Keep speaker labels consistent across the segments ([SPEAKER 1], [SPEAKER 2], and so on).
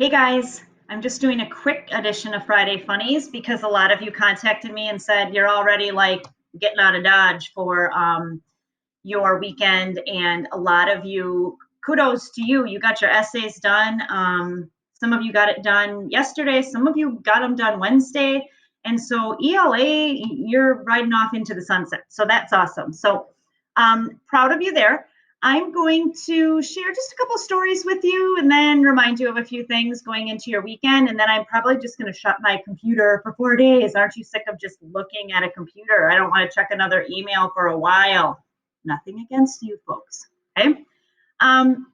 [SPEAKER 1] Hey guys, I'm just doing a quick edition of Friday Funnies because a lot of you contacted me and said you're already like getting out of Dodge for your weekend. And a lot of you, kudos to you, you got your essays done. Some of you got it done yesterday, some of you got them done Wednesday. And so ELA, you're riding off into the sunset. So that's awesome. So proud of you there. I'm going to share just a couple stories with you and then remind you of a few things going into your weekend. And then I'm probably just going to shut my computer for 4 days. Aren't you sick of just looking at a computer? I don't want to check another email for a while. Nothing against you folks. Okay. Um,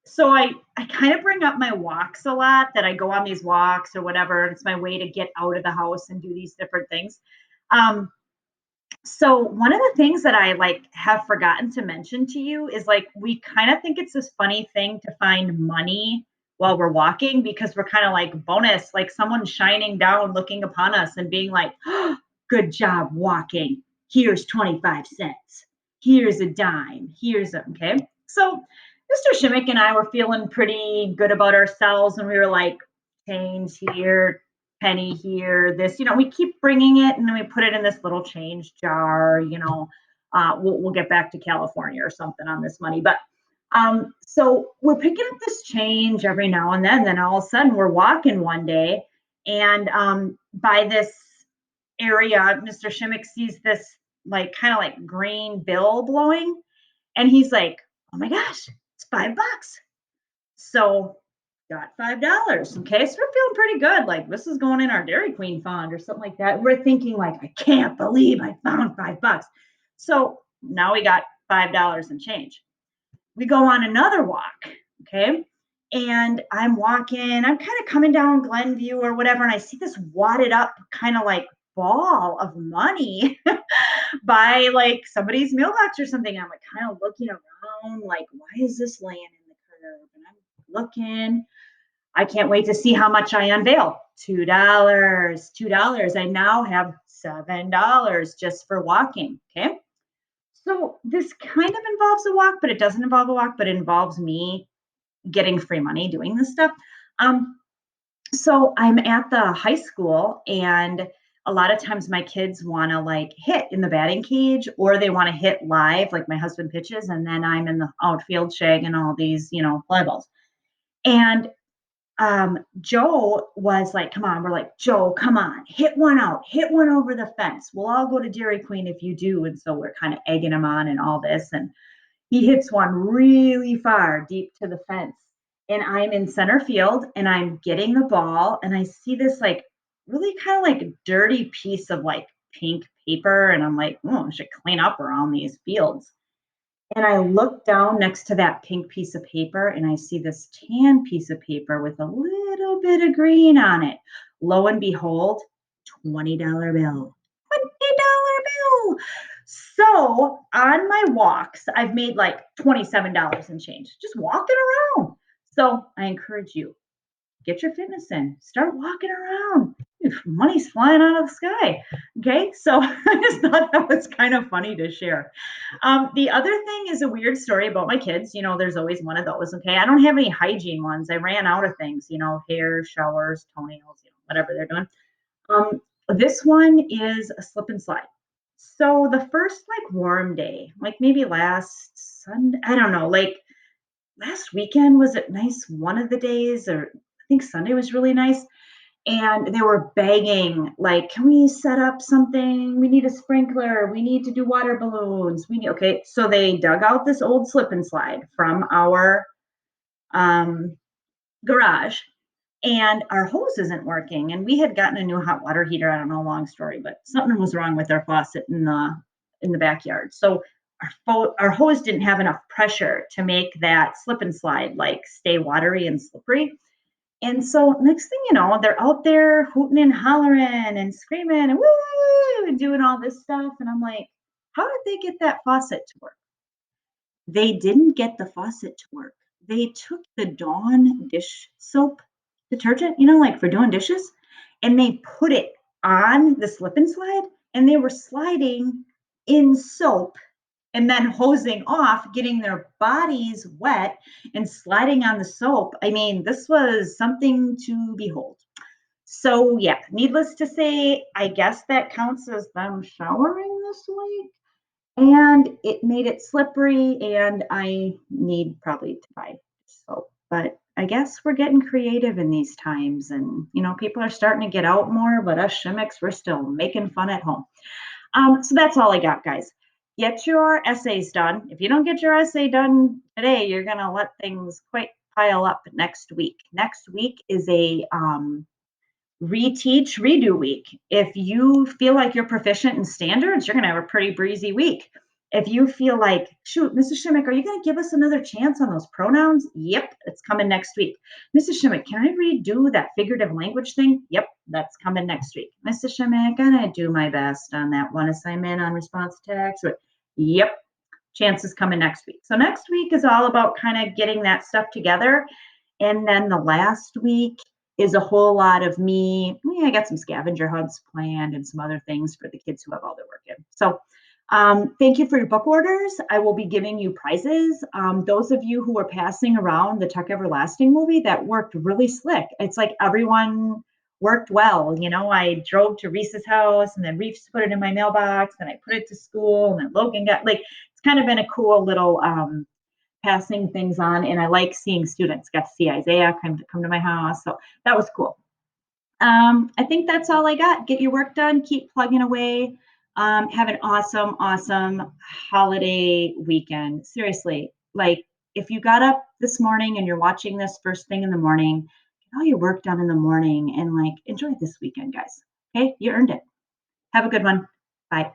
[SPEAKER 1] so I kind of bring up my walks a lot, that I go on these walks or whatever. It's my way to get out of the house and do these different things. So one of the things that I like have forgotten to mention to you is like we kind of think it's this funny thing to find money while we're walking because we're kind of like bonus, like someone shining down looking upon us and being like, oh, good job walking. Here's 25 cents. Here's a dime. Here's a okay. So Mr. Shimmick and I were feeling pretty good about ourselves and we were like, change here, penny here, this, we keep bringing it and then we put it in this little change jar, we'll get back to California or something on this money. But so we're picking up this change every now and then all of a sudden we're walking one day and by this area, Mr. Shimmick sees this like kind of like green bill blowing and he's like, oh my gosh, it's $5. So got $5. Okay, so we're feeling pretty good. Like this is going in our Dairy Queen fund or something like that. We're thinking like, I can't believe I found $5. So now we got $5 and change. We go on another walk. Okay. And I'm walking, I'm kind of coming down Glenview or whatever, and I see this wadded up kind of like ball of money by like somebody's mailbox or something. I'm like kind of looking around, like, why is this laying in the curb? And I'm looking. I can't wait to see how much I unveil. $2. I now have $7 just for walking. Okay. So this kind of involves a walk, but it doesn't involve a walk, but it involves me getting free money doing this stuff. So I'm at the high school and a lot of times my kids want to like hit in the batting cage or they want to hit live, like my husband pitches, and then I'm in the outfield shagging all these, fly balls. And Joe was like, come on. We're like, Joe, come on, hit one out, hit one over the fence. We'll all go to Dairy Queen if you do. And so we're kind of egging him on and all this. And he hits one really far deep to the fence. And I'm in center field and I'm getting the ball. And I see this like really kind of like dirty piece of like pink paper. And I'm like, oh, I should clean up around these fields. And I look down next to that pink piece of paper and I see this tan piece of paper with a little bit of green on it. Lo and behold, $20 bill. $20 bill. So on my walks, I've made like $27 and change just walking around. So I encourage you, get your fitness in, start walking around. Money's flying out of the sky. Okay, so I just thought that was kind of funny to share. The other thing is a weird story about my kids. There's always one of those. Okay, I don't have any hygiene ones. I ran out of things. Hair, showers, toenails, whatever they're doing. This one is a slip and slide. So the first like warm day, like maybe last Sunday, I don't know, like last weekend was it nice one of the days, or I think Sunday was really nice. And they were begging, like, can we set up something? We need a sprinkler. We need to do water balloons. Okay. So they dug out this old slip and slide from our garage and our hose isn't working. And we had gotten a new hot water heater. I don't know, long story, but something was wrong with our faucet in the backyard. So our hose didn't have enough pressure to make that slip and slide like stay watery and slippery. And so next thing you know, they're out there hooting and hollering and screaming and woo and doing all this stuff. And I'm like, how did they get that faucet to work? They didn't get the faucet to work. They took the Dawn dish soap detergent, like for doing dishes, and they put it on the slip and slide and they were sliding in soap and then hosing off, getting their bodies wet and sliding on the soap. I mean, this was something to behold. So, yeah, needless to say, I guess that counts as them showering this week. And it made it slippery, and I need probably to buy soap. But I guess we're getting creative in these times, and people are starting to get out more. But us shimmiks, we're still making fun at home. So that's all I got, guys. Get your essays done. If you don't get your essay done today, you're gonna let things quite pile up next week. Next week is a reteach, redo week. If you feel like you're proficient in standards, you're going to have a pretty breezy week. If you feel like, shoot, Mrs. Shimmick, are you going to give us another chance on those pronouns? Yep, it's coming next week. Mrs. Shimmick, can I redo that figurative language thing? Yep, that's coming next week. Mrs. Shimmick, I'm going to do my best on that one assignment on response text. Yep, chances coming next week. So next week is all about kind of getting that stuff together. And then the last week is a whole lot of me. I got some scavenger hunts planned and some other things for the kids who have all their work in. So thank you for your book orders. I will be giving you prizes. Those of you who are passing around the Tuck Everlasting movie, that worked really slick. It's like everyone worked well. I drove to Reese's house, and then Reese put it in my mailbox, and I put it to school, and then Logan got, like, it's kind of been a cool little passing things on. And I like seeing students. Got to see Isaiah come to my house. So that was cool. I think that's all I got. Get your work done. Keep plugging away. Have an awesome, awesome holiday weekend. Seriously, like, if you got up this morning and you're watching this first thing in the morning, get all your work done in the morning and, like, enjoy this weekend, guys. Okay, you earned it. Have a good one. Bye.